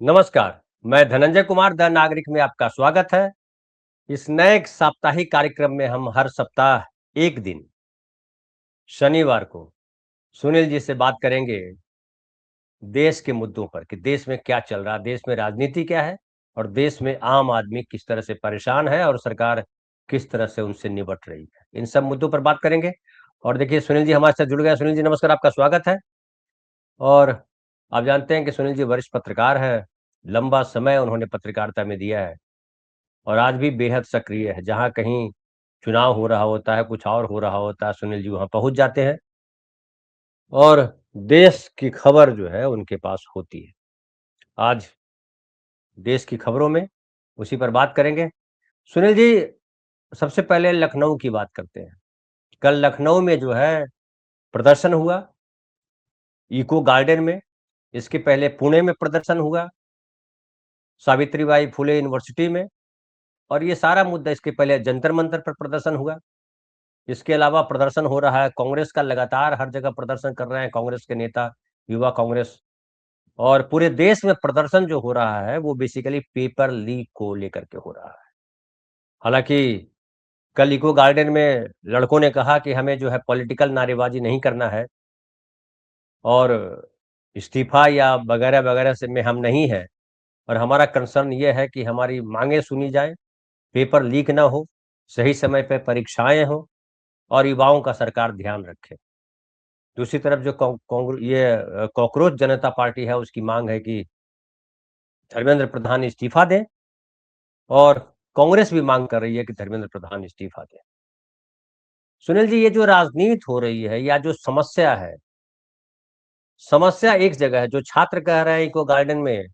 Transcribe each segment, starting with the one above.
नमस्कार, मैं धनंजय कुमार द नागरिक में आपका स्वागत है। इस नए साप्ताहिक कार्यक्रम में हम हर सप्ताह एक दिन, शनिवार को सुनील जी से बात करेंगे देश के मुद्दों पर कि देश में क्या चल रहा है, देश में राजनीति क्या है और देश में आम आदमी किस तरह से परेशान है और सरकार किस तरह से उनसे निपट रही है। इन सब मुद्दों पर बात करेंगे और देखिए सुनील जी हमारे साथ जुड़ गए। सुनील जी नमस्कार, आपका स्वागत है। और आप जानते हैं कि सुनील जी वरिष्ठ पत्रकार हैं, लंबा समय उन्होंने पत्रकारिता में दिया है और आज भी बेहद सक्रिय है। जहाँ कहीं चुनाव हो रहा होता है, कुछ और हो रहा होता है, सुनील जी वहाँ पहुँच जाते हैं और देश की खबर जो है उनके पास होती है। आज देश की खबरों में उसी पर बात करेंगे। सुनील जी, सबसे पहले लखनऊ की बात करते हैं। कल लखनऊ में जो है प्रदर्शन हुआ, इको गार्डन में। इसके पहले पुणे में प्रदर्शन हुआ, सावित्रीबाई फुले यूनिवर्सिटी में। और ये सारा मुद्दा इसके पहले जंतर मंतर पर प्रदर्शन हुआ। इसके अलावा प्रदर्शन हो रहा है कांग्रेस का, लगातार हर जगह प्रदर्शन कर रहे हैं कांग्रेस के नेता, युवा कांग्रेस। और पूरे देश में प्रदर्शन जो हो रहा है वो बेसिकली पेपर लीक को लेकर के हो रहा है। हालांकि कल इको गार्डन में लड़कों ने कहा कि हमें जो है पॉलिटिकल नारेबाजी नहीं करना है और इस्तीफा या वगैरह वगैरह से में हम नहीं है, और हमारा कंसर्न ये है कि हमारी मांगे सुनी जाए, पेपर लीक ना हो, सही समय पे परीक्षाएं हो और युवाओं का सरकार ध्यान रखे। दूसरी तरफ जो कॉकरोच जनता पार्टी है, उसकी मांग है कि धर्मेंद्र प्रधान इस्तीफा दें और कांग्रेस भी मांग कर रही है कि धर्मेंद्र प्रधान इस्तीफा दें। सुनील जी, ये जो राजनीति हो रही है या जो समस्या है, समस्या एक जगह है। जो छात्र कह रहे हैं इको गार्डन में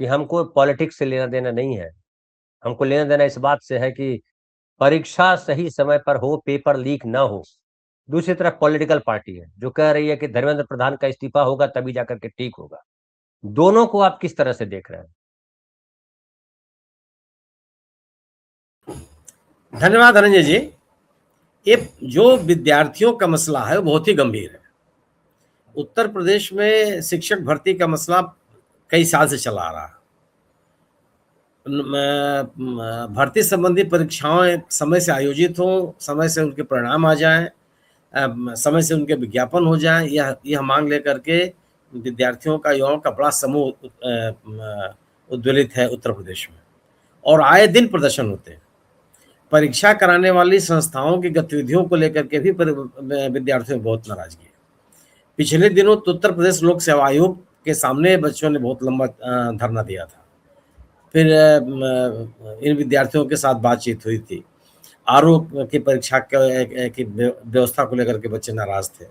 कि हमको पॉलिटिक्स से लेना देना नहीं है, हमको लेना देना इस बात से है कि परीक्षा सही समय पर हो, पेपर लीक ना हो। दूसरी तरफ पॉलिटिकल पार्टी है जो कह रही है कि धर्मेंद्र प्रधान का इस्तीफा होगा तभी जाकर के ठीक होगा। दोनों को आप किस तरह से देख रहे हैं? धन्यवाद धनंजय जी। ये जो विद्यार्थियों का मसला है वो बहुत ही गंभीर है। उत्तर प्रदेश में शिक्षक भर्ती का मसला कई साल से चला आ रहा है। भर्ती संबंधी परीक्षाएं समय से आयोजित हो, समय से उनके परिणाम आ जाएं, समय से उनके विज्ञापन हो जाएं, यह मांग लेकर के विद्यार्थियों का, युवाओं का बड़ा समूह उद्वेलित है उत्तर प्रदेश में। और आए दिन प्रदर्शन होते हैं। परीक्षा कराने वाली संस्थाओं की गतिविधियों को लेकर के भी विद्यार्थियों में बहुत नाराजगी है। पिछले दिनों तो उत्तर प्रदेश लोक सेवा आयोग के सामने बच्चों ने बहुत लंबा धरना दिया था। फिर इन विद्यार्थियों के साथ बातचीत हुई थी। आरोप की परीक्षा की व्यवस्था को लेकर के बच्चे नाराज थे।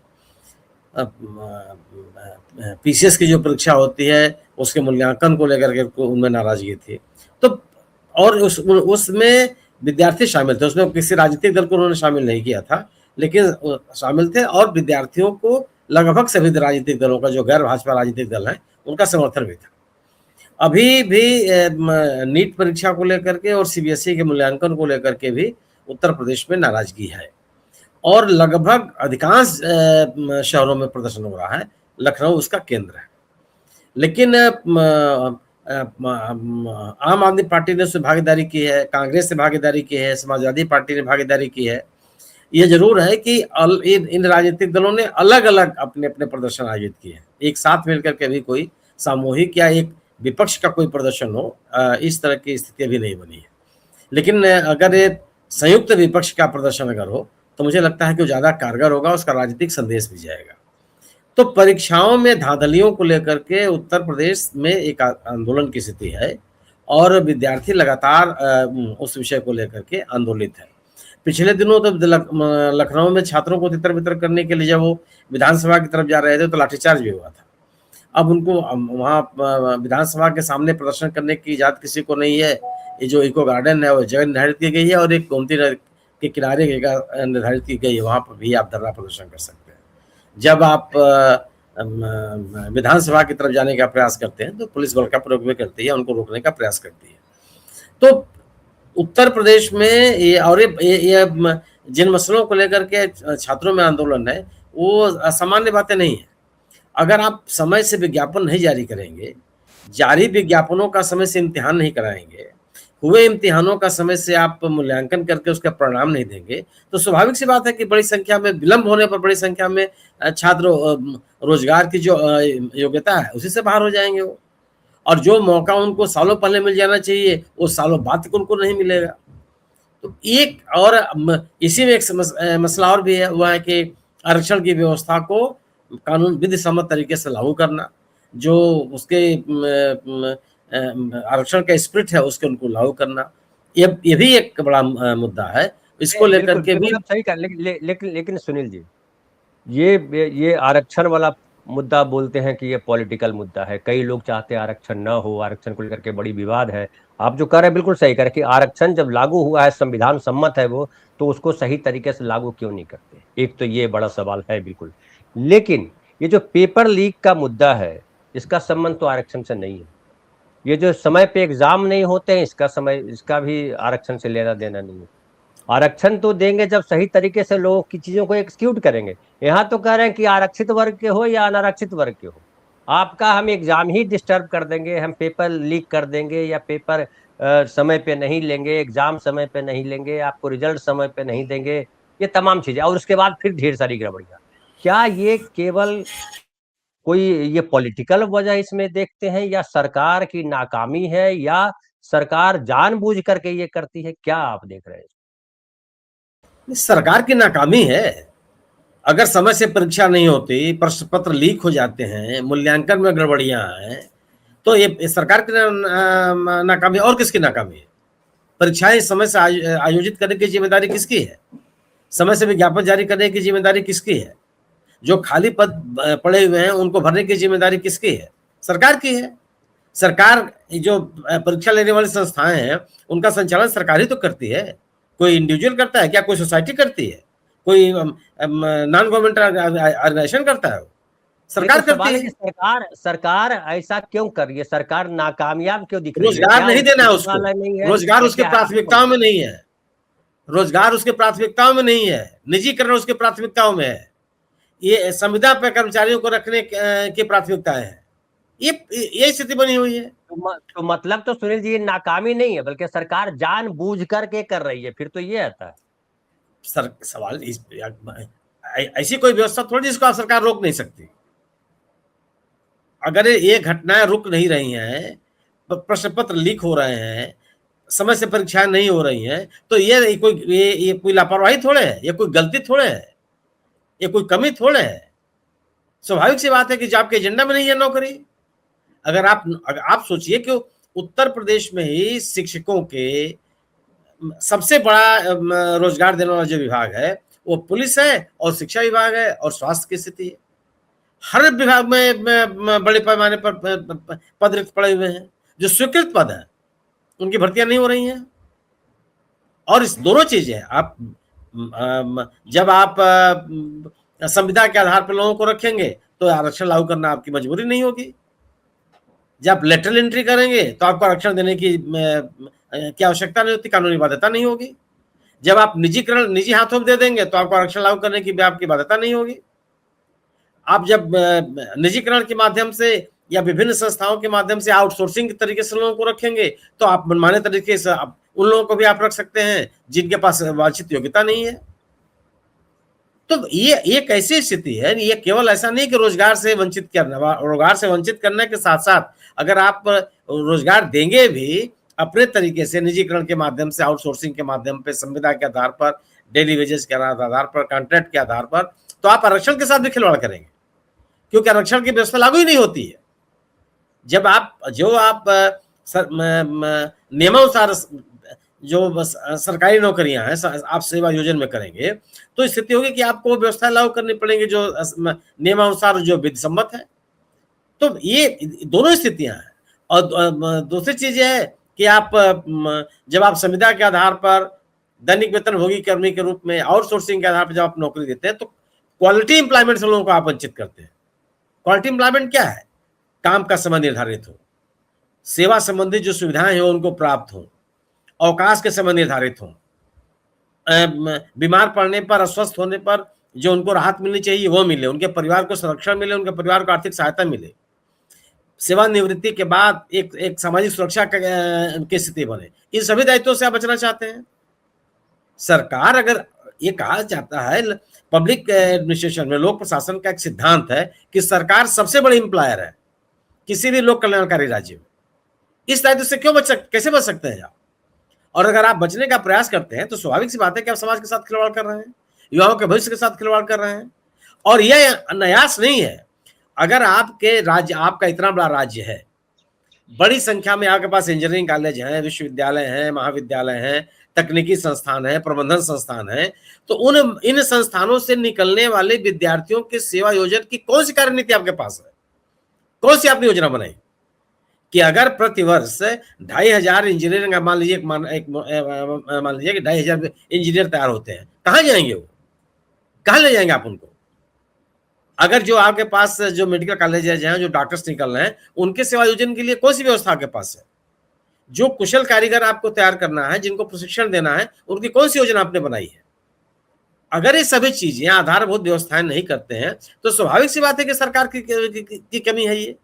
पीसीएस की जो परीक्षा होती है उसके मूल्यांकन को लेकर के उनमें नाराजगी थी। तो और उसमें विद्यार्थी शामिल थे, उसमें किसी राजनीतिक दल को उन्होंने शामिल नहीं किया था, लेकिन शामिल थे। और विद्यार्थियों को लगभग सभी राजनीतिक दलों का, जो गैर भाजपा राजनीतिक दल है, उनका समर्थन भी था। अभी भी नीट परीक्षा को लेकर के और सीबीएसई के मूल्यांकन को लेकर के भी उत्तर प्रदेश में नाराजगी है और लगभग अधिकांश शहरों में प्रदर्शन हो रहा है। लखनऊ उसका केंद्र है। लेकिन आम आदमी पार्टी ने उससे भागीदारी की है, कांग्रेस से भागीदारी की है, समाजवादी पार्टी ने भागीदारी की है। ये जरूर है कि इन राजनीतिक दलों ने अलग अलग अपने अपने प्रदर्शन आयोजित किए हैं। एक साथ मिलकर के भी कोई सामूहिक या एक विपक्ष का कोई प्रदर्शन हो, इस तरह की स्थिति अभी नहीं बनी है। लेकिन अगर ये संयुक्त विपक्ष का प्रदर्शन अगर हो तो मुझे लगता है कि वो ज़्यादा कारगर होगा, उसका राजनीतिक संदेश भी जाएगा। तो परीक्षाओं में धांधलियों को लेकर के उत्तर प्रदेश में एक आंदोलन की स्थिति है और विद्यार्थी लगातार उस विषय को लेकर के आंदोलित है। पिछले दिनों तो लखनऊ में छात्रों को तितर बितर करने के लिए जब वो विधानसभा की तरफ जा रहे थे तो लाठीचार्ज भी हुआ था। अब उनको वहाँ विधानसभा के सामने प्रदर्शन करने की इजाज़त किसी को नहीं है। ये जो इको गार्डन है वो जगह निर्धारित की गई है और एक गोमती नदी के किनारे जगह निर्धारित की गई है, वहाँ पर भी आप धरना प्रदर्शन कर सकते हैं। जब आप विधानसभा की तरफ जाने का प्रयास करते हैं तो पुलिस बल का प्रयोग भी करती है, उनको रोकने का प्रयास करती है। तो उत्तर प्रदेश में ये और ये जिन मसलों को लेकर के छात्रों में आंदोलन है वो सामान्य बातें नहीं है। अगर आप समय से विज्ञापन नहीं जारी करेंगे जारी विज्ञापनों का समय से इम्तिहान नहीं कराएंगे, हुए इम्तिहानों का समय से आप मूल्यांकन करके उसका परिणाम नहीं देंगे, तो स्वाभाविक सी बात है कि बड़ी संख्या में विलंब होने पर बड़ी संख्या में छात्र रोजगार की जो योग्यता है उसी से बाहर हो जाएंगे वो। और जो मौका उनको सालों पहले मिल जाना चाहिए वो सालों बाद तक उनको नहीं मिलेगा। तो एक और इसी में एक मसला और भी है, हुआ है कि आरक्षण की व्यवस्था को कानून विधि सम्मत तरीके से लागू करना, जो उसके आरक्षण का स्पिरिट है उसके उनको लागू करना, ये भी एक बड़ा मुद्दा है। इसको लेकर के भी बिल्कुल आप सही कहा, लेकिन सुनील जी, ये आरक्षण वाला मुद्दा बोलते हैं कि ये पॉलिटिकल मुद्दा है, कई लोग चाहते हैं आरक्षण ना हो, आरक्षण को लेकर के बड़ी विवाद है। आप जो कह रहे हैं बिल्कुल सही कह रहे हैं कि आरक्षण जब लागू हुआ है, संविधान सम्मत है वो, तो उसको सही तरीके से लागू क्यों नहीं करते, एक तो ये बड़ा सवाल है बिल्कुल। लेकिन ये जो पेपर लीक का मुद्दा है, इसका संबंध तो आरक्षण से नहीं है। ये जो समय पे एग्जाम नहीं होते हैं, इसका भी आरक्षण से लेना देना नहीं है। आरक्षण तो देंगे जब सही तरीके से लोग की चीजों को एक्सिक्यूट करेंगे। यहाँ तो कह रहे हैं कि आरक्षित वर्ग के हो या अनारक्षित वर्ग के हो, आपका हम एग्जाम ही डिस्टर्ब कर देंगे, हम पेपर लीक कर देंगे, या पेपर समय पे नहीं लेंगे, एग्जाम समय पे नहीं लेंगे, आपको रिजल्ट समय पे नहीं देंगे, ये तमाम चीजें, और उसके बाद फिर ढेर सारी गड़बड़ियां। क्या ये केवल कोई ये पॉलिटिकल वजह इसमें देखते हैं, या सरकार की नाकामी है, या सरकार जानबूझ करके ये करती है, क्या आप देख रहे हैं? सरकार की नाकामी है। अगर समय से परीक्षा नहीं होती, प्रश्न पत्र लीक हो जाते हैं, मूल्यांकन में गड़बड़ियां हैं, तो ये सरकार की नाकामी और किसकी नाकामी है? परीक्षाएं समय से आयोजित करने की जिम्मेदारी किसकी है? समय से विज्ञापन जारी करने की जिम्मेदारी किसकी है? जो खाली पद पड़े हुए हैं उनको भरने की जिम्मेदारी किसकी है? सरकार की है। सरकार जो परीक्षा लेने वाली संस्थाएं हैं उनका संचालन सरकार ही तो करती है। कोई इंडिविजुअल करता है क्या? कोई सोसाइटी करती है? कोई नॉन गवर्नमेंट ऑर्गेनाइजेशन करता है? नहीं, तो सरकार करती सवाल है है। कि सरकार ऐसा क्यों कर रही है, सरकार नाकामयाब क्यों दिख रही है, रोजगार क्या नहीं देना है उसकी उसको, नहीं है, रोजगार या उसके क्या है? प्राथमिकताओं में नहीं है, रोजगार उसके प्राथमिकताओं में नहीं है, निजीकरण उसके प्राथमिकताओं में है, ये संविदा पे कर्मचारियों को रखने की प्राथमिकताएं हैं। ये स्थिति बनी हुई है। तो मतलब तो सुनील जी, ये नाकामी नहीं है, बल्कि सरकार जानबूझ करके कर रही है, फिर तो ये आता है। सवाल ऐसी कोई व्यवस्था थोड़ी जिसको सरकार रोक नहीं सकती। अगर ये घटनाएं रुक नहीं रही हैं, प्रश्न पत्र लीक हो रहे हैं, समय से परीक्षाएं नहीं हो रही हैं, तो ये कोई लापरवाही थोड़े है, ये कोई गलती थोड़े है, ये कोई कमी थोड़े है। स्वाभाविक सी बात है कि जो आपके एजेंडा में नहीं है नौकरी। अगर आप सोचिए कि उत्तर प्रदेश में ही शिक्षकों के सबसे बड़ा रोजगार देने वाला जो विभाग है वो पुलिस है और शिक्षा विभाग है और स्वास्थ्य की स्थिति है। हर विभाग में बड़े पैमाने पर पद रिक्त पड़े हुए हैं, जो स्वीकृत पद है उनकी भर्तियां नहीं हो रही हैं। और इस दोनों चीजें आप जब आप संविदा के आधार पर लोगों को रखेंगे तो आरक्षण लागू करना आपकी मजबूरी नहीं होगी। जब लेटरल एंट्री करेंगे तो आपको आरक्षण देने की आवश्यकता नहीं होती, कानूनी बाध्यता नहीं होगी। जब आप निजी हाथों में दे देंगे तो आपको आरक्षण लागू करने की आपकी बाध्यता नहीं होगी। आप जब निजीकरण के माध्यम से या विभिन्न संस्थाओं के माध्यम से आउटसोर्सिंग के तरीके से लोगों को रखेंगे तो आप मनमाने तरीके से आप उन लोगों को भी आप रख सकते हैं जिनके पास वांछित योग्यता नहीं है। तो ये कैसी स्थिति है? ये केवल ऐसा नहीं कि रोजगार से वंचित करना, रोजगार से वंचित करने के साथ साथ अगर आप रोजगार देंगे भी अपने तरीके से निजीकरण के माध्यम से, आउटसोर्सिंग के माध्यम पे, संविदा के आधार पर, डेली वेजेस के आधार पर, कॉन्ट्रैक्ट के आधार पर, तो आप आरक्षण के साथ भी खिलवाड़ करेंगे, क्योंकि आरक्षण की व्यवस्था लागू ही नहीं होती है। जब आप नियमानुसार जो सरकारी नौकरियां हैं आप सेवा योजना में करेंगे तो स्थिति होगी कि आपको व्यवस्था लागू करनी पड़ेगी जो नियमानुसार जो विधि सम्मत है। तो ये दोनों स्थितियां हैं। और दूसरी चीज है कि आप जब आप संविदा के आधार पर दैनिक वेतन भोगी कर्मी के रूप में आउटसोर्सिंग के आधार पर जब आप नौकरी देते हैं तो क्वालिटी इंप्लॉयमेंट से लोगों को आप वंचित करते हैं। क्वालिटी इंप्लॉयमेंट क्या है? काम का समय निर्धारित हो, सेवा संबंधी जो सुविधाएं हैं उनको प्राप्त हो, अवकाश के समय निर्धारित हो, बीमार पड़ने पर, अस्वस्थ होने पर जो उनको राहत मिलनी चाहिए वो मिले, उनके परिवार को संरक्षण मिले, उनके परिवार को आर्थिक सहायता मिले। सेवानिवृत्ति के बाद एक सामाजिक सुरक्षा की स्थिति बने, इन सभी दायित्वों से आप बचना चाहते हैं। सरकार अगर ये कहा जाता है पब्लिक एडमिनिस्ट्रेशन में, लोक प्रशासन का एक सिद्धांत है कि सरकार सबसे बड़ी एम्प्लॉयर है किसी भी लोक कल्याणकारी राज्य में। इस दायित्व से कैसे बच सकते हैं आप? और अगर आप बचने का प्रयास करते हैं तो स्वाभाविक सी बात है कि आप समाज के साथ खिलवाड़ कर रहे हैं, युवाओं के भविष्य के साथ खिलवाड़ कर रहे हैं। और यह अनायास नहीं है। अगर आपके राज्य, आपका इतना बड़ा राज्य है, बड़ी संख्या में आपके पास इंजीनियरिंग कॉलेज हैं, विश्वविद्यालय हैं, महाविद्यालय हैं, तकनीकी संस्थान है, प्रबंधन संस्थान है, तो इन संस्थानों से निकलने वाले विद्यार्थियों के सेवा योजना की कौन सी कार्यनीति आपके पास है? कौन सी आपने योजना बनाई कि अगर प्रतिवर्ष 2,500 इंजीनियरिंग, मान लीजिए कि 2,500 इंजीनियर तैयार होते हैं, कहाँ जाएंगे वो? कहाँ ले जाएंगे आप उनको? अगर जो आपके पास जो मेडिकल कॉलेज है, जहाँ जो डॉक्टर्स निकल रहे हैं, उनके सेवा योजना के लिए कौन सी व्यवस्था आपके पास है? जो कुशल कारीगर आपको तैयार करना है, जिनको प्रशिक्षण देना है, उनकी कौन सी योजना आपने बनाई है? अगर ये सभी चीजें, आधारभूत व्यवस्थाएं नहीं करते हैं तो स्वाभाविक सी बात है कि सरकार की कमी है ये।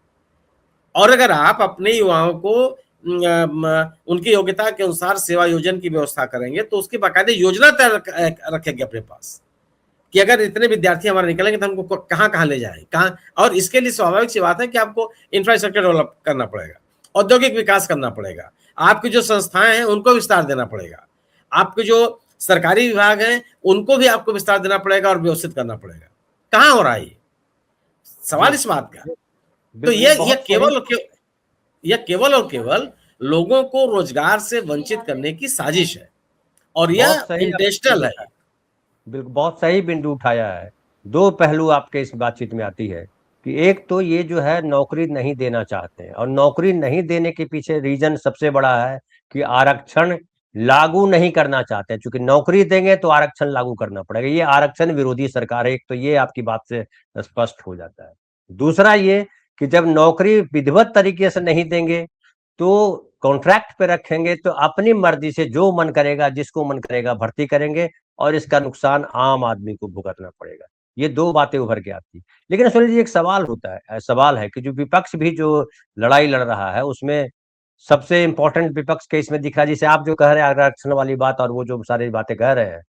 और अगर आप अपने युवाओं को उनकी योग्यता के अनुसार सेवा योजना की व्यवस्था करेंगे तो उसकी बाकायदे योजना तैयार रखेंगे अपने पास कि अगर इतने विद्यार्थी हमारे निकलेंगे तो हमको कहाँ कहाँ ले जाए, कहाँ। और इसके लिए स्वाभाविक सी बात है कि आपको इंफ्रास्ट्रक्चर डेवलप करना पड़ेगा, औद्योगिक विकास करना पड़ेगा, आपकी जो संस्थाएं हैं उनको विस्तार देना पड़ेगा, आपके जो सरकारी विभाग हैं उनको भी आपको विस्तार देना पड़ेगा और व्यवस्थित करना पड़ेगा। कहाँ हो रहा है ये? सवाल इस बात का। तो यह केवल और केवल लोगों को रोजगार से वंचित करने की साजिश है और यह इंटेंशनल है। बिल्कुल, बहुत सही बिंदु उठाया है। दो पहलू आपके इस बातचीत में आती है कि एक तो ये जो है नौकरी नहीं देना चाहते हैं, और नौकरी नहीं देने के पीछे रीजन सबसे बड़ा है कि आरक्षण लागू नहीं करना चाहते हैं। चूंकि नौकरी देंगे तो आरक्षण लागू करना पड़ेगा, ये आरक्षण विरोधी सरकार है। एक तो ये आपकी बात से स्पष्ट हो जाता है। दूसरा ये कि जब नौकरी विधिवत तरीके से नहीं देंगे तो कॉन्ट्रैक्ट पे रखेंगे तो अपनी मर्जी से जो मन करेगा, जिसको मन करेगा भर्ती करेंगे और इसका नुकसान आम आदमी को भुगतना पड़ेगा। ये दो बातें उभर के आती। लेकिन सुनील जी, एक सवाल होता है, सवाल है कि जो विपक्ष भी जो लड़ाई लड़ रहा है उसमें सबसे इंपॉर्टेंट विपक्ष के इसमें दिख रहा है, जिसे आप जो कह रहे हैं आरक्षण वाली बात और वो जो सारी बातें कह रहे हैं,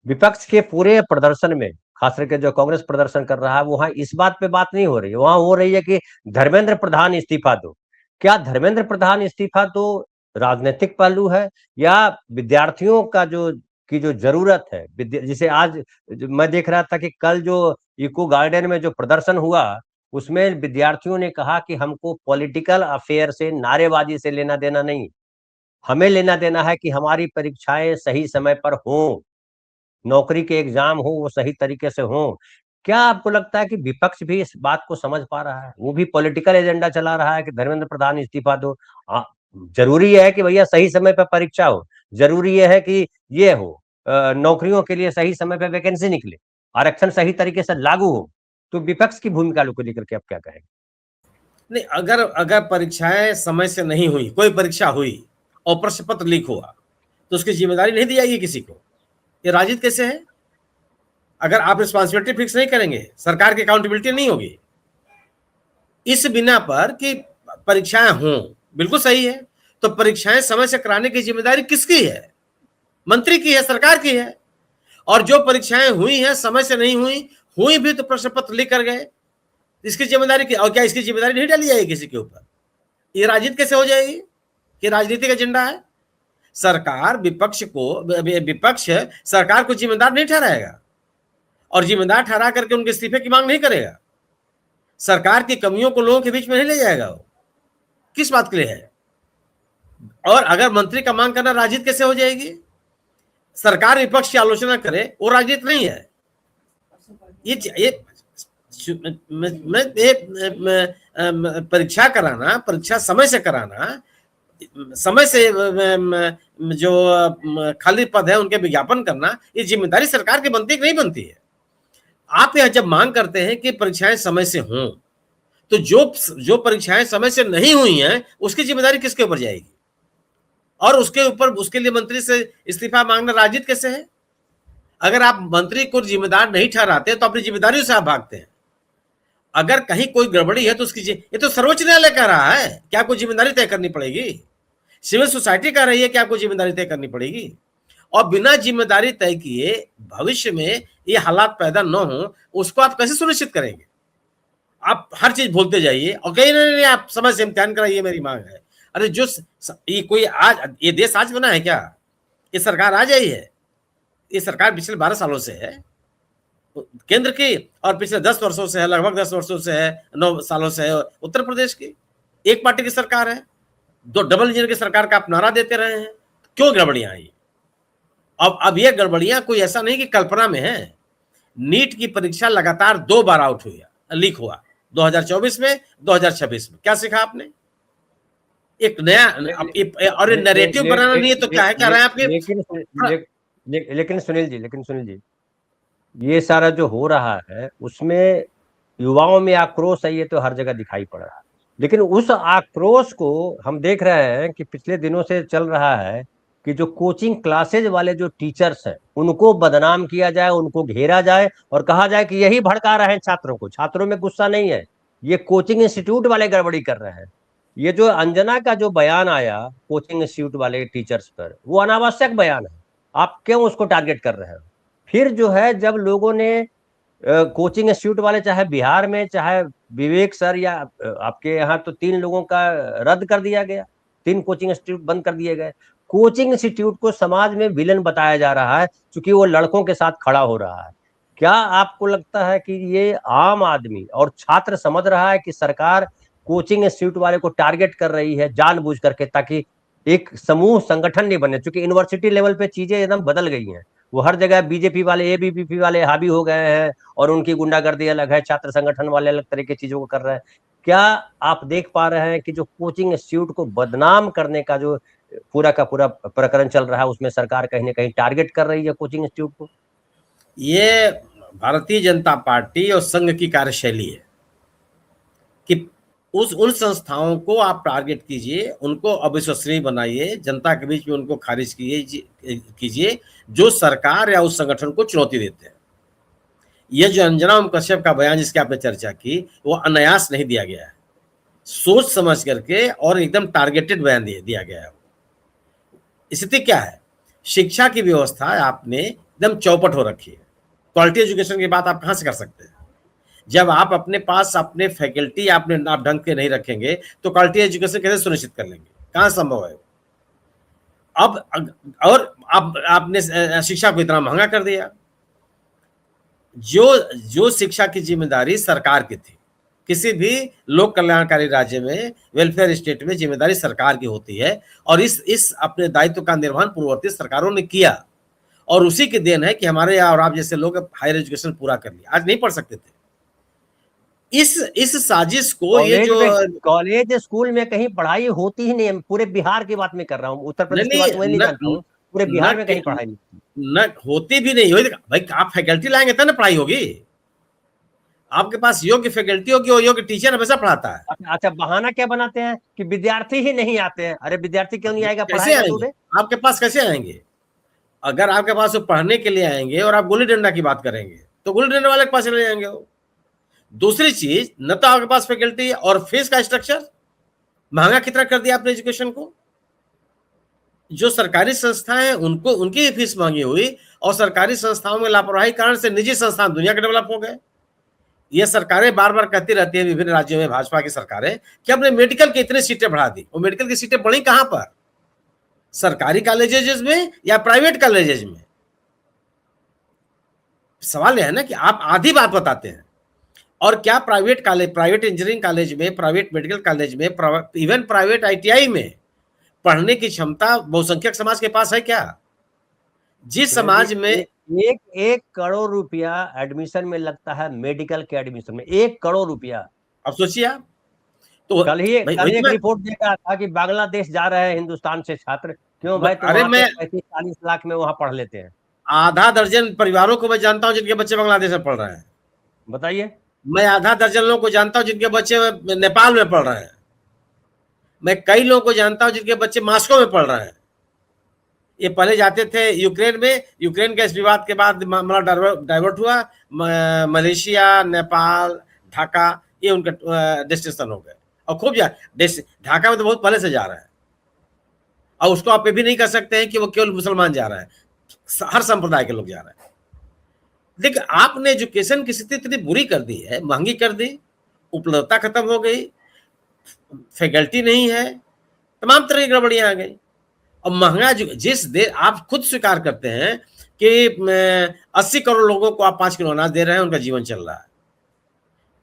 विपक्ष के पूरे प्रदर्शन में खास करके जो कांग्रेस प्रदर्शन कर रहा है वहां इस बात पे बात नहीं हो रही है। वहां हो रही है कि धर्मेंद्र प्रधान इस्तीफा दो। क्या धर्मेंद्र प्रधान इस्तीफा तो राजनीतिक पहलू है या विद्यार्थियों का जो जरूरत है, जिसे आज मैं देख रहा था कि कल जो इको गार्डन में जो प्रदर्शन हुआ उसमें विद्यार्थियों ने कहा कि हमको पॉलिटिकल अफेयर से, नारेबाजी से लेना देना नहीं, हमें लेना देना है कि हमारी परीक्षाएं सही समय पर हों, नौकरी के एग्जाम हो वो सही तरीके से हो। क्या आपको लगता है कि विपक्ष भी इस बात को समझ पा रहा है? वो भी पॉलिटिकल एजेंडा चला रहा है कि धर्मेंद्र प्रधान इस्तीफा दो। जरूरी है कि भैया सही समय पर परीक्षा हो, जरूरी है कि ये हो, नौकरियों के लिए सही समय पर वैकेंसी निकले, आरक्षण सही तरीके से लागू हो। तो विपक्ष की भूमिका को लेकर के आप क्या कहेंगे? नहीं, अगर परीक्षाएं समय से नहीं हुई, कोई परीक्षा हुई और प्रश्न पत्र लीक हुआ तो उसकी जिम्मेदारी नहीं दी जाएगी किसी को। ये राजनीति कैसे है? अगर आप रिस्पॉन्सिबिलिटी फिक्स नहीं करेंगे, सरकार की अकाउंटेबिलिटी नहीं होगी। इस बिना पर कि परीक्षाएं हों, बिल्कुल सही है, तो परीक्षाएं समय से कराने की जिम्मेदारी किसकी है? मंत्री की है, सरकार की है। और जो परीक्षाएं हुई हैं समय से नहीं हुई भी तो प्रश्न पत्र लीक कर गए, इसकी जिम्मेदारी की, और क्या इसकी जिम्मेदारी नहीं डाली जाएगी किसी के ऊपर? ये राजनीति कैसे हो जाएगी कि राजनीतिक एजेंडा है? विपक्ष सरकार को जिम्मेदार नहीं ठहराएगा और जिम्मेदार ठहरा करके उनके इस्तीफे की मांग नहीं करेगा। सरकार की कमियों को लोगों के बीच में नहीं ले जाएगा। वो किस बात के लिए है? और अगर मंत्री का मांग करना राजनीति कैसे हो जाएगी? सरकार विपक्ष की आलोचना करे वो राजनीति नहीं है। परीक्षा कराना, परीक्षा समय से कराना, समय से जो खाली पद है उनके विज्ञापन करना, ये जिम्मेदारी सरकार की बनती है कि नहीं बनती है? आप यह जब मांग करते हैं कि परीक्षाएं समय से हों, तो जो परीक्षाएं समय से नहीं हुई हैं उसकी जिम्मेदारी किसके ऊपर जाएगी? और उसके लिए मंत्री से इस्तीफा मांगना राजनीति कैसे है? अगर आप मंत्री को जिम्मेदार नहीं ठहराते तो अपनी जिम्मेदारियों से आप भागते हैं। अगर कहीं कोई गड़बड़ी है तो उसकी ये तो सर्वोच्च न्यायालय कह रहा है कि आपको जिम्मेदारी तय करनी पड़ेगी, सिविल सोसाइटी कह रही है कि आपको जिम्मेदारी तय करनी पड़ेगी। और बिना जिम्मेदारी तय किए भविष्य में ये हालात पैदा न हो, उसको आप कैसे सुनिश्चित करेंगे? आप हर चीज भूलते जाइए और कहीं नहीं, आप समय से इम्तिहान कराइए, मेरी मांग है। अरे जो ये कोई आज ये देश आज बना है क्या? ये सरकार आज आई है? ये सरकार पिछले 12 सालों से है केंद्र की, और पिछले 10 वर्षों से है, लगभग 10 वर्षों से है, 9 सालों से है उत्तर प्रदेश की। एक पार्टी की सरकार है, दो डबल इंजन की सरकार का आप नारा देते रहे हैं, क्यों गड़बड़ियां आई? अब ये गड़बड़ियां कोई ऐसा नहीं कि कल्पना में है। नीट की परीक्षा लगातार 2 बार आउट हुई, लीक हुआ, 2024 में, 2026 में। क्या सीखा आपने? एक नया और नैरेटिव बनाना नहीं है तो क्या है, कह रहे हैं आपके। लेकिन सुनील जी, ये सारा जो हो रहा है उसमें युवाओं में आक्रोश है, ये तो हर जगह दिखाई पड़ रहा है। लेकिन उस आक्रोश को हम देख रहे हैं कि पिछले दिनों से चल रहा है कि जो कोचिंग क्लासेज वाले जो टीचर्स हैं उनको बदनाम किया जाए, उनको घेरा जाए और कहा जाए कि यही भड़का रहे हैं छात्रों को। छात्रों में गुस्सा नहीं है, ये कोचिंग इंस्टीट्यूट वाले गड़बड़ी कर रहे हैं। ये जो अंजना का जो बयान आया कोचिंग इंस्टीट्यूट वाले टीचर्स पर, वो अनावश्यक बयान है। आप क्यों उसको टारगेट कर रहे हैं? फिर जो है जब लोगों ने कोचिंग इंस्टीट्यूट वाले, चाहे बिहार में, चाहे विवेक सर या आपके यहाँ, तो 3 लोगों का रद्द कर दिया गया, 3 कोचिंग इंस्टीट्यूट बंद कर दिए गए। कोचिंग इंस्टीट्यूट को समाज में विलन बताया जा रहा है क्योंकि वो लड़कों के साथ खड़ा हो रहा है। क्या आपको लगता है कि ये आम आदमी और छात्र समझ रहा है कि सरकार कोचिंग इंस्टीट्यूट वाले को टारगेट कर रही है जानबूझ करके, ताकि एक समूह संगठन नहीं बने? क्योंकि यूनिवर्सिटी लेवल पे चीजें एकदम बदल गई हैं, वो हर जगह बीजेपी वाले, एबीवीपी वाले हावी हो गए हैं और उनकी गुंडागर्दी अलग है, छात्र संगठन वाले अलग तरह की चीजों को कर रहे हैं। क्या आप देख पा रहे हैं कि जो कोचिंग इंस्टीट्यूट को बदनाम करने का जो पूरा का पूरा प्रकरण चल रहा है उसमें सरकार कहीं ना कहीं टारगेट कर रही है कोचिंग इंस्टीट्यूट को? ये भारतीय जनता पार्टी और संघ की कार्यशैली है कि उन संस्थाओं को आप टारगेट कीजिए, उनको अविश्वसनीय बनाइए, जनता के बीच में उनको खारिज कीजिए जो सरकार या उस संगठन को चुनौती देते हैं। यह जो अंजना ओम कश्यप का बयान जिसकी आपने चर्चा की, वो अनायास नहीं दिया गया है, सोच समझ करके और एकदम टारगेटेड बयान दिया गया है। स्थिति क्या है? शिक्षा की व्यवस्था आपने एकदम चौपट हो रखी है। क्वालिटी एजुकेशन की बात आप कहाँ से कर सकते हैं? जब आप अपने पास अपने फैकल्टी आप ढंग के नहीं रखेंगे तो क्वालिटी एजुकेशन कैसे सुनिश्चित कर लेंगे? कहाँ संभव है? अब और आपने शिक्षा को इतना महंगा कर दिया। जो शिक्षा की जिम्मेदारी सरकार की थी, किसी भी लोक कल्याणकारी राज्य में, वेलफेयर स्टेट में जिम्मेदारी सरकार की होती है, और इस अपने दायित्व का निर्वहन पूर्ववर्ती सरकारों ने किया, और उसी की देन है कि हमारे यहाँ और आप जैसे लोग हायर एजुकेशन पूरा कर लिया। आज नहीं पढ़ सकते थे। इस साजिश को ये जो कॉलेज स्कूल में कहीं पढ़ाई होती ही नहीं है। पूरे बिहार की बात मैं कर रहा हूँ, उत्तर प्रदेश की बात मैं नहीं जानता हूँ, पूरे बिहार में कहीं पढ़ाई न होती भी नहीं होगी। भाई आप फैकल्टी लाएंगे तब ना पढ़ाई होगी। आपके पास योग्य फैकल्टी होगी और योग्य टीचर हमेशा पढ़ाता है। अच्छा, बहाना क्या बनाते हैं कि विद्यार्थी ही नहीं आते हैं। अरे विद्यार्थी क्यों नहीं आएगा? कैसे आएंगे? आपके पास कैसे आएंगे? अगर आपके पास वो पढ़ने के लिए आएंगे और आप गुल्ली डंडा की बात करेंगे तो गुल्ली डंडा वाले के पास चले जाएंगे वो। दूसरी चीज, न तो आपके पास फैकल्टी और फीस का स्ट्रक्चर महंगा कितना कर दिया आपने एजुकेशन को। जो सरकारी संस्थाएं उनको उनकी फीस महंगी हुई, और सरकारी संस्थाओं में लापरवाही कारण से निजी संस्थान दुनिया के डेवलप हो गए। ये सरकारें बार बार कहती रहती है, विभिन्न राज्यों में भाजपा की सरकारें, कि हमने मेडिकल की इतनी सीटें बढ़ा दी। वो मेडिकल की सीटें बढ़ी कहां पर? सरकारी कॉलेजेस में या प्राइवेट कॉलेजेस में? सवाल यह है ना कि आप आधी बात बताते हैं। और क्या private college, private engineering college में, प्राइवेट मेडिकल कॉलेज में, इवन प्राइवेट आईटीआई में पढ़ने की क्षमता बहुसंख्यक समाज के पास है क्या? जिस समाज में 1 करोड़ रुपया एडमिशन में लगता है, मेडिकल के एडमिशन में 1 करोड़ रुपया। अब सोचिए आप, तो कल एक रिपोर्ट देख रहा था कि बांग्लादेश जा रहे हैं हिंदुस्तान से छात्र। क्यों भाई? तो अरे मैं 35-40 लाख में वहां पढ़ लेते हैं। आधा दर्जन परिवारों को मैं जानता हूं जिनके बच्चे बांग्लादेश में पढ़ रहे हैं। बताइए। मैं आधा दर्जन लोगों को जानता हूं जिनके बच्चे नेपाल में पढ़ रहे हैं। मैं कई लोगों को जानता हूं जिनके बच्चे मॉस्को में पढ़ रहे हैं। ये पहले जाते थे यूक्रेन में, यूक्रेन के इस विवाद के बाद मामला डाइवर्ट हुआ, मलेशिया, नेपाल, ढाका, ये उनका डेस्टिनेशन हो गए। और खूब ढाका में तो बहुत पहले से जा रहा है, और उसको आप ये भी नहीं कह सकते हैं कि वो केवल मुसलमान जा रहा है, हर संप्रदाय के लोग जा रहे हैं। देखिए, आपने एजुकेशन की स्थिति इतनी बुरी कर दी है, महंगी कर दी, उपलब्धता खत्म हो गई, फैकल्टी नहीं है, तमाम तरह की गड़बड़ियां आ गई। और महंगा जिस देर आप खुद स्वीकार करते हैं कि 80 करोड़ लोगों को आप 5 किलो अनाज दे रहे हैं, उनका जीवन चल रहा है,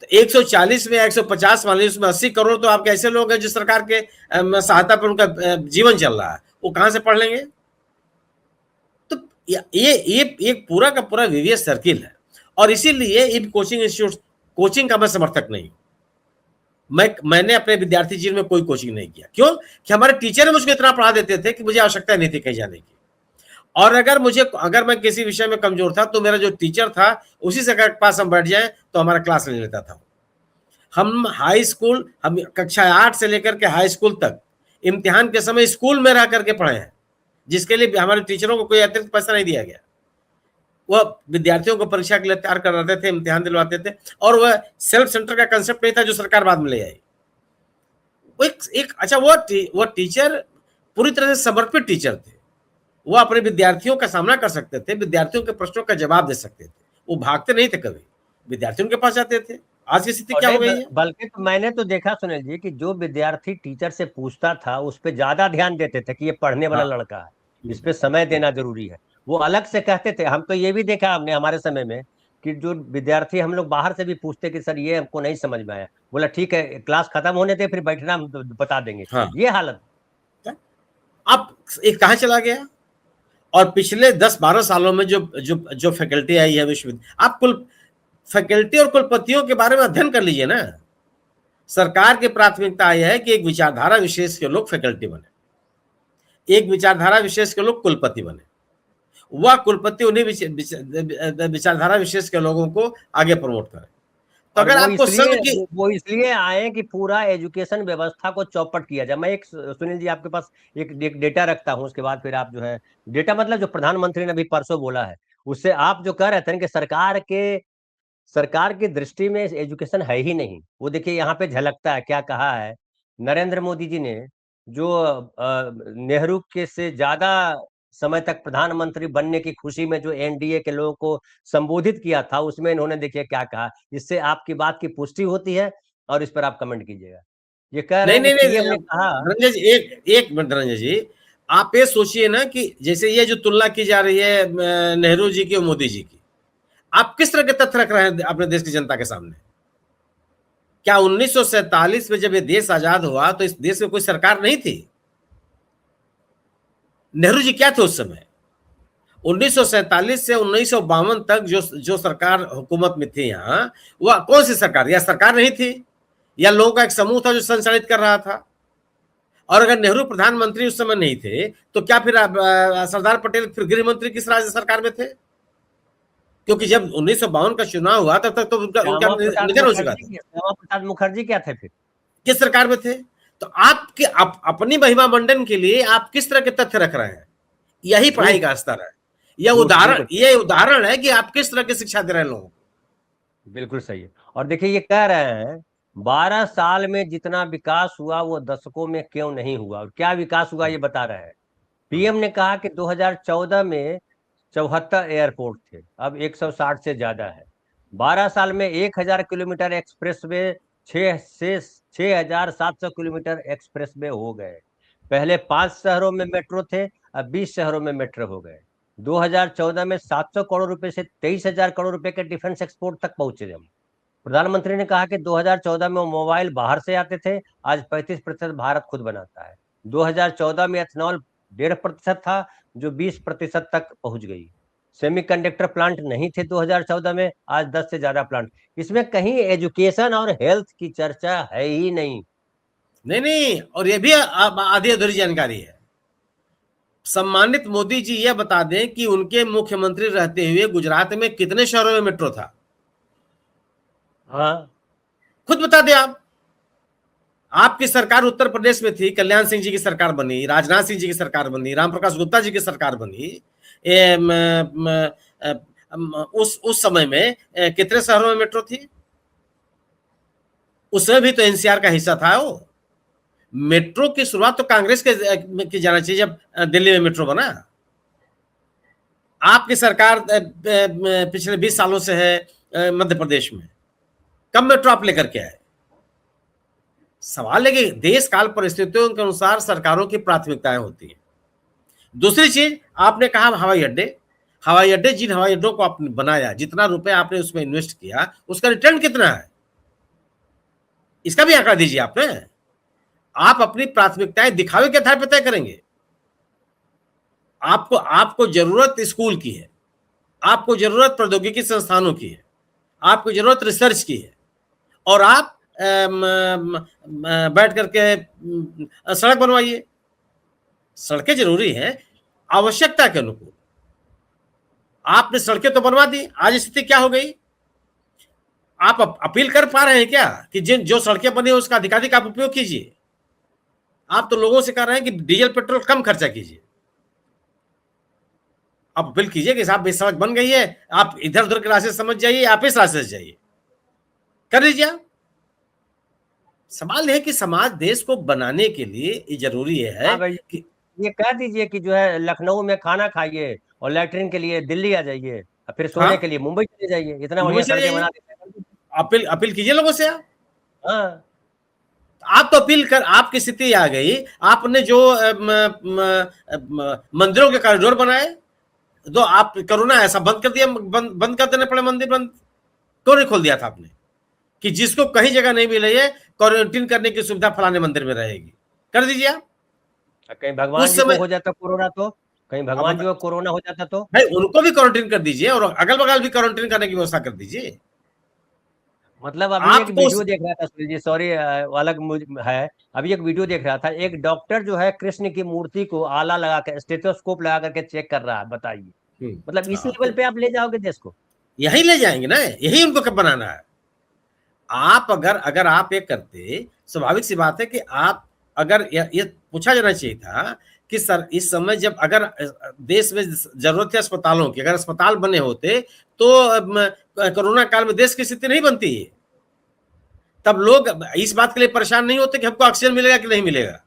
तो 140 में 150 मान लीजिए, उसमें 80 करोड़ तो आपके ऐसे लोग हैं जो सरकार के सहायता पर उनका जीवन चल रहा है, वो कहां से पढ़ लेंगे? तो ये पूरा का पूरा विवियस सर्किल है। और इसीलिए इन कोचिंग इंस्टीट्यूट, कोचिंग का मैं समर्थक नहीं। मैंने अपने विद्यार्थी जीवन में कोई कोचिंग नहीं किया। क्यों? कि हमारे टीचर मुझको इतना पढ़ा देते थे कि मुझे आवश्यकता नहीं थी कहीं जाने की। और अगर मैं किसी विषय में कमजोर था, तो मेरा जो टीचर था उसी से पास हम बैठ जाए तो हमारा क्लास ले लेता था। हम हाई स्कूल, हम कक्षा 8 से लेकर के हाई स्कूल तक इम्तिहान के समय स्कूल में रह करके पढ़े हैं, जिसके लिए हमारे टीचरों को कोई अतिरिक्त पैसा नहीं दिया गया। वह विद्यार्थियों को परीक्षा के लिए तैयार कराते थे, इम्तिहान दिलवाते थे, और वह सेल्फ सेंटर का कंसेप्ट नहीं था जो सरकार बाद में ले आई। अच्छा, वो टीचर पूरी तरह से समर्पित टीचर थे। वो अपने विद्यार्थियों का सामना कर सकते थे, विद्यार्थियों के प्रश्नों का जवाब दे सकते थे, वो भागते नहीं थे कभी, विद्यार्थियों के पास जाते थे। आज की स्थिति क्या हो गई है? बल्कि तो मैंने तो देखा सुनील जी कि जो विद्यार्थी टीचर से पूछता था उस पर ज्यादा ध्यान देते थे कि ये पढ़ने वाला लड़का है, इस पे समय देना जरूरी है। वो अलग से कहते थे। हम तो ये भी देखा हमने हमारे समय में कि जो विद्यार्थी, हम लोग बाहर से भी पूछते कि सर ये हमको नहीं समझ में आया, बोला ठीक है क्लास खत्म होने दे, फिर बैठना हम बता देंगे। हाँ। ये हालत अब एक कहाँ चला गया? और पिछले 10-12 सालों में जो जो जो फैकल्टी आई है विश्वविद्यालय, आप कुल फैकल्टी और कुलपतियों के बारे में अध्ययन कर लीजिए ना। सरकार की प्राथमिकता यह है कि एक विचारधारा विशेष के लोग फैकल्टी बने, एक विचारधारा विशेष के लोग कुलपति बने। वह कुलपति उन्हीं विचारधारा विशेष के लोगों को आगे प्रमोट करे। तो अगर आपको वो इसलिए आए कि पूरा एजुकेशन व्यवस्था को चौपट किया जाए। मैं एक सुनील जी आपके पास एक डेटा रखता हूं, उसके बाद फिर आप जो है डेटा, मतलब जो प्रधानमंत्री ने अभी परसों बोला है, उससे आप जो कह रहे थे कि सरकार की दृष्टि में एजुकेशन है ही नहीं, वो देखिए यहाँ पे झलकता है। क्या कहा है नरेंद्र मोदी जी ने, जो नेहरू के से ज्यादा समय तक प्रधानमंत्री बनने की खुशी में जो एनडीए के लोगों को संबोधित किया था, उसमें इन्होंने देखिए क्या कहा। इससे आपकी बात की पुष्टि होती है और इस पर आप कमेंट कीजिएगा। ये कह रहे नहीं हैं नहीं कि नहीं, पीएम ने कहा, धनंजय जी एक मिनट, धनंजय जी आप ये सोचिए ना कि जैसे ये जो तुलना की जा रही है नेहरू जी की और मोदी जी की, आप किस तरह के तथ्य रख रहे हैं अपने देश की जनता के सामने? क्या 1947 में जब ये देश आजाद हुआ तो इस देश में कोई सरकार नहीं थी? नेहरू जी क्या थे उस समय? 1947 से 1952 तक जो सरकार हुकूमत में थी यहाँ, वह कौन सी सरकार? या सरकार नहीं थी, या लोगों का एक समूह था जो संचालित कर रहा था? और अगर नेहरू प्रधानमंत्री उस समय नहीं थे तो क्या फिर सरदार पटेल फिर गृह मंत्री किस राज्य सरकार में थे? क्योंकि जब 1952 का चुनाव हुआ तब तक तो उनका निधन हो चुका था। श्यामा प्रसाद मुखर्जी क्या थे फिर? किस सरकार में थे? तो आपके अपनी महिमा मंडन के लिए आप किस तरह के तथ्य रख रहे हैं? यही पढ़ाई का स्तर है। ये उदाहरण है कि आप किस तरह की शिक्षा दे रहे हैं लोगों को। बिल्कुल सही है। और देखिए ये कह रहे हैं 12 साल में जितना विकास हुआ वो दशकों में क्यों नहीं हुआ, और क्या विकास हुआ ये बता रहे हैं। पीएम ने कहा कि 2014 में 74 एयरपोर्ट थे, अब 160 से ज्यादा है। 12 साल में 1000 kilometre express way 6700 kilometre express way हो गए। पहले 5 शहरों में मेट्रो थे, अब 20 शहरों में मेट्रो हो गए। 2014 में 700 करोड़ रुपए से 23,000 करोड़ रुपए के डिफेंस एक्सपोर्ट तक पहुंचे हम। प्रधानमंत्री ने कहा कि 2014 में मोबाइल बाहर से आते थे, आज 35% भारत खुद बनाता है। 2014 में एथनॉल 1.5% था, जो 20% तक पहुंच गई। सेमीकंडक्टर प्लांट नहीं थे 2014 में, आज 10 से ज्यादा प्लांट। इसमें कहीं एजुकेशन और हेल्थ की चर्चा है ही नहीं। नहीं, और ये भी आधी अधूरी जानकारी है। सम्मानित मोदी जी यह बता दें कि उनके मुख्यमंत्री रहते हुए गुजरात में कितने शहरों में मेट्रो था? हाँ, खुद बता दें आप। आपकी सरकार उत्तर प्रदेश में थी, कल्याण सिंह जी की सरकार बनी, राजनाथ सिंह जी की सरकार बनी, रामप्रकाश गुप्ता जी की सरकार बनी। उस समय में कितने शहरों में मेट्रो थी? उसमें भी तो एनसीआर का हिस्सा था वो। मेट्रो की शुरुआत तो कांग्रेस के की जाना चाहिए जब दिल्ली में मेट्रो बना। आपकी सरकार पिछले 20 सालों से है मध्य प्रदेश में, कब मेट्रो आप लेकर के आए? सवाल है कि देश काल परिस्थितियों के अनुसार सरकारों की प्राथमिकताएं होती हैं। दूसरी चीज, आपने कहा हवाई अड्डे, हवाई अड्डे, जिन हवाई अड्डों को आपने बनाया, जितना रुपए आपने उसमें इन्वेस्ट किया, उसका रिटर्न कितना है, इसका भी आंकड़ा दीजिए आपने। आप अपनी प्राथमिकताएं दिखावे के आधार पर तय करेंगे। आपको आपको जरूरत स्कूल की है, आपको जरूरत प्रौद्योगिकी संस्थानों की है, आपको जरूरत रिसर्च की है, और आप बैठ करके सड़क बनवाइए। सड़कें जरूरी है आवश्यकता के अनुकूल। आपने सड़कें तो बनवा दी, आज स्थिति क्या हो गई? आप अपील कर पा रहे हैं क्या कि जिन जो सड़कें बनी उसका अधिकाधिक आप उपयोग कीजिए? आप तो लोगों से कह रहे हैं कि डीजल पेट्रोल कम खर्चा कीजिए। आप अपील कीजिए कि साहब सड़क बन गई है, आप इधर उधर के रास्ते समझ जाइए, आप इस रास्ते से जाइए, कर लीजिए। सवाल है कि समाज देश को बनाने के लिए ये जरूरी है हाँ भाई, कि ये कह दीजिए कि जो है लखनऊ में खाना खाइए और लैट्रिन के लिए दिल्ली आ जाइए और फिर सोने हाँ, के लिए मुंबई चले जाइए, इतना मुंबई बढ़िया चले सड़कें जाइए, बना देते हैं। अपील अपील कीजिए लोगों से। हाँ, आप तो अपील कर, आपकी स्थिति आ गई, आपने जो मंदिरों के कॉरिडोर बनाए, तो आप कोरोना ऐसा बंद कर दिया, बंद कर देने पड़े मंदिर, बंद क्यों नहीं खोल दिया था आपने कि जिसको कहीं जगह नहीं मिल रही है क्वारंटीन करने की सुविधा फलाने मंदिर में रहेगी, कर दीजिए आप। कहीं भगवान उस जी को समय हो जाता कोरोना तो, कहीं भगवान जी को कोरोना हो जाता तो भाई उनको भी क्वारंटीन कर दीजिए और अगल बगल भी क्वारंटीन करने की व्यवस्था कर दीजिए। मतलब अभी एक आप तो वीडियो देख रहा था, सुनील जी सॉरी अलग है, अभी एक वीडियो देख रहा था, एक डॉक्टर जो है कृष्ण की मूर्ति को आला लगा कर स्टेथोस्कोप लगा करके चेक कर रहा है, बताइए मतलब इस लेवल तो पे आप ले जाओगे देश को? यही ले जाएंगे ना, यही उनको कब बनाना है। आप अगर अगर आप ये करते, स्वाभाविक सी बात है कि आप अगर ये पूछा जाना चाहिए था कि सर इस समय जब अगर देश में जरूरत है अस्पतालों की, अगर अस्पताल बने होते तो कोरोना काल में देश की स्थिति नहीं बनती है। तब लोग इस बात के लिए परेशान नहीं होते कि हमको ऑक्सीजन मिलेगा कि नहीं मिलेगा।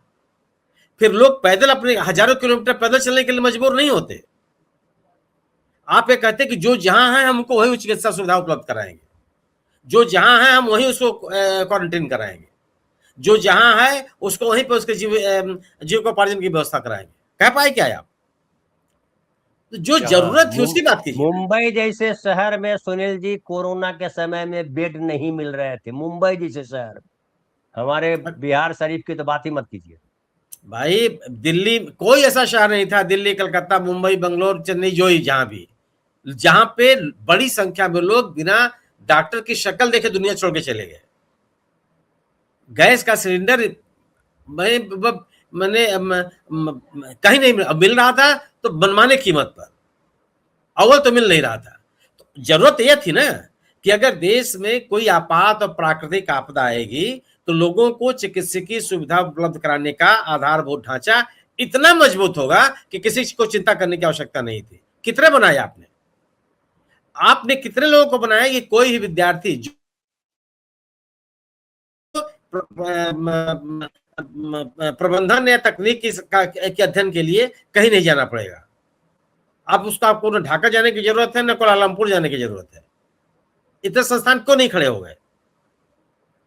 फिर लोग पैदल अपने हजारों किलोमीटर पैदल चलने के लिए मजबूर नहीं होते। आप ये कहते कि जो जहां है हमको वही चिकित्सा सुविधा उपलब्ध कराएंगे, जो जहां है हम वहीं उसको क्वारंटीन कराएंगे, जो जहां है उसको वहीं पर उसके जीविकोपार्जन की व्यवस्था कराएंगे। कह पाए क्या आप? तो जो जरूरत थी उसकी बात कीजिए। मुंबई जैसे शहर में सुनील जी कोरोना के समय में बेड नहीं मिल रहे थे, मुंबई जैसे शहर, हमारे बिहार शरीफ की तो बात ही मत कीजिए। भाई दिल्ली कोई ऐसा शहर नहीं था, दिल्ली कलकत्ता मुंबई बंगलोर चेन्नई जो ही जहां भी, जहां पे बड़ी संख्या में लोग बिना डॉक्टर की शक्ल देखे दुनिया छोड़ के चले गए। गैस का सिलेंडर मैंने कहीं नहीं मिल रहा था, तो मनमाने कीमत पर, अव्वल तो मिल नहीं रहा था। तो जरूरत यह थी ना कि अगर देश में कोई आपात और प्राकृतिक आपदा आएगी तो लोगों को चिकित्सकीय सुविधा उपलब्ध कराने का आधारभूत ढांचा इतना मजबूत होगा कि किसी को चिंता करने की आवश्यकता नहीं थी। कितने बनाए आपने? आपने कितने लोगों को बनाया? कि कोई भी विद्यार्थी जो प्रबंधन या तकनीक के अध्ययन के लिए कहीं नहीं जाना पड़ेगा। अब उसका आपको न ढाका जाने की जरूरत है न कोलालमपुर जाने की जरूरत है। इतने संस्थान क्यों नहीं खड़े हो गए?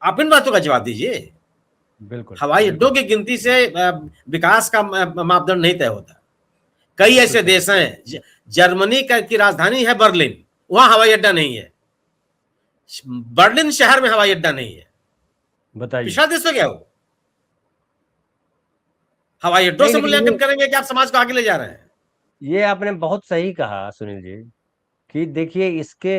आप इन बातों का जवाब दीजिए। बिल्कुल हवाई अड्डों की गिनती से विकास का मापदंड नहीं तय होता। कई ऐसे देश हैं, जर्मनी की राजधानी है बर्लिन, वहां हवाई अड्डा नहीं है। बर्लिन शहर में हवाई अड्डा नहीं है, बताइए। पिछड़ा देश हो गया वो। हवाई अड्डों से मूल्यांकन करेंगे कि आप समाज को आगे ले जा रहे हैं? ये आपने बहुत सही कहा सुनील जी कि देखिए इसके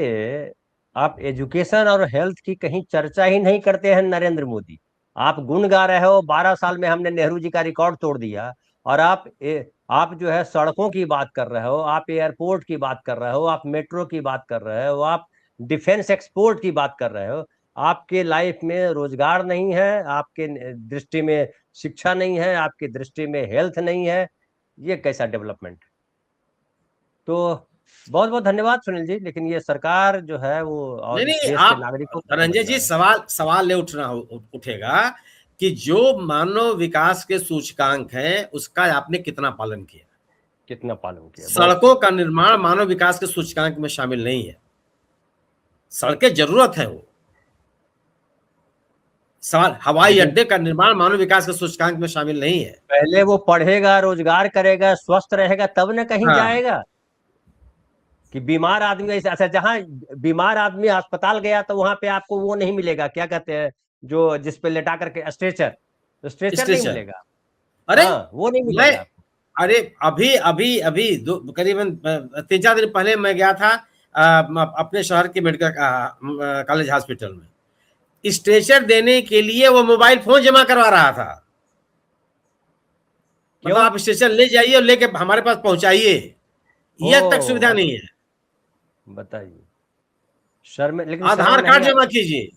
आप एजुकेशन और हेल्थ की कहीं चर्चा ही नहीं करते हैं नरेंद्र मोदी। आप गुण गा रहे हो 12 साल में हमने नेहरू जी का रिकॉर्ड तोड़ दिया, और आप जो है सड़कों की बात कर रहे हो, आप एयरपोर्ट की बात कर रहे हो, आप मेट्रो की बात कर रहे हो, आप डिफेंस एक्सपोर्ट की बात कर रहे हो। आपके लाइफ में रोजगार नहीं है, आपके दृष्टि में शिक्षा नहीं है, आपकी दृष्टि में हेल्थ नहीं है, ये कैसा डेवलपमेंट? तो बहुत बहुत धन्यवाद सुनील जी, लेकिन ये सरकार जो है वो और नहीं इस नहीं, देश के आप नागरिकों को धनंजय समझना जी, है। सवाल उठेगा कि जो मानव विकास के सूचकांक हैं उसका आपने कितना पालन किया। कितना पालन किया, बहुत सड़कों सही। का निर्माण मानव विकास के सूचकांक में शामिल नहीं है। सड़कें जरूरत है वो, सवाल हवाई लेकिन अड्डे का निर्माण मानव विकास के सूचकांक में शामिल नहीं है। पहले वो पढ़ेगा, रोजगार करेगा, स्वस्थ रहेगा, तब न कहीं हाँ, जाएगा। कि बीमार आदमी ऐसे, अच्छा जहाँ बीमार आदमी अस्पताल गया तो वहां पे आपको वो नहीं मिलेगा, क्या कहते हैं, जो जिसपे लेटा करके स्ट्रेचर, तो स्ट्रेचर नहीं स्टेशन। मिलेगा। अरे हाँ, वो नहीं मैं मिलेगा आपको। अरे अभी अभी अभी करीबन 3-4 दिन पहले मैं गया था अपने शहर के मेडिकल कॉलेज हॉस्पिटल में। स्ट्रेचर देने के लिए वो मोबाइल फोन जमा करवा रहा था। मतलब क्यों? आप स्टेशन ले जाइए और लेके हमारे पास पहुंचाइए, ओ यह तक सुविधा नहीं है। बताइए, शर्म, लेकिन शर्म आधार नहीं कार्ड आई? जमा कीजिए।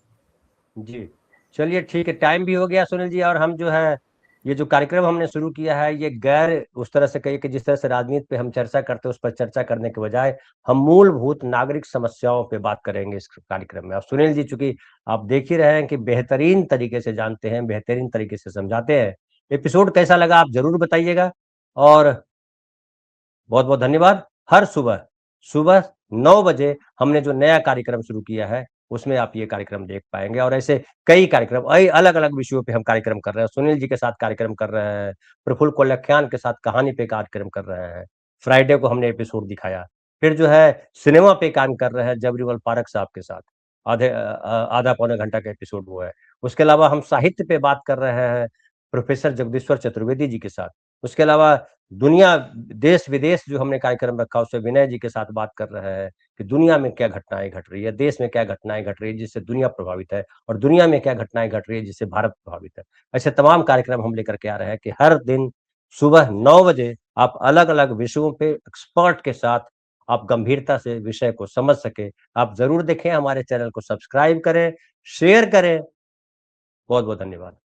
जी, चलिए ठीक है, टाइम भी हो गया सुनील जी, और हम जो है ये जो कार्यक्रम हमने शुरू किया है ये गैर उस तरह से कहिए कि जिस तरह से राजनीति पे हम चर्चा करते हैं उस पर चर्चा करने के बजाय हम मूलभूत नागरिक समस्याओं पे बात करेंगे इस कार्यक्रम में। अब सुनील जी चूंकि आप देख ही रहे हैं कि बेहतरीन तरीके से जानते हैं, बेहतरीन तरीके से समझाते हैं। एपिसोड कैसा लगा आप जरूर बताइएगा, और बहुत बहुत धन्यवाद। हर सुबह सुबह 9 बजे हमने जो नया कार्यक्रम शुरू किया है उसमें आप ये कार्यक्रम देख पाएंगे, और ऐसे कई कार्यक्रम अलग अलग विषयों पे हम कार्यक्रम कर रहे हैं। सुनील जी के साथ कार्यक्रम कर रहे हैं, प्रफुल्ल कोलख्यान के साथ कहानी पे कार्यक्रम कर रहे हैं, फ्राइडे को हमने एपिसोड दिखाया, फिर जो है सिनेमा पे काम कर रहे हैं जबरीवल पारक साहब के साथ, आधा पौने घंटा का एपिसोड वो है। उसके अलावा हम साहित्य पे बात कर रहे हैं प्रोफेसर जगदीश्वर चतुर्वेदी जी के साथ। उसके अलावा दुनिया देश विदेश जो हमने कार्यक्रम रखा उससे विनय जी के साथ बात कर रहे हैं कि दुनिया में क्या घटनाएं घट रही है, देश में क्या घटनाएं घट रही है जिससे दुनिया प्रभावित है, और दुनिया में क्या घटनाएं घट रही है जिससे भारत प्रभावित है। ऐसे तमाम कार्यक्रम हम लेकर के आ रहे हैं कि हर दिन सुबह 9 बजे आप अलग अलग विषयों पे एक्सपर्ट के साथ आप गंभीरता से विषय को समझ सके। आप जरूर देखें, हमारे चैनल को सब्सक्राइब करें, शेयर करें। बहुत बहुत धन्यवाद।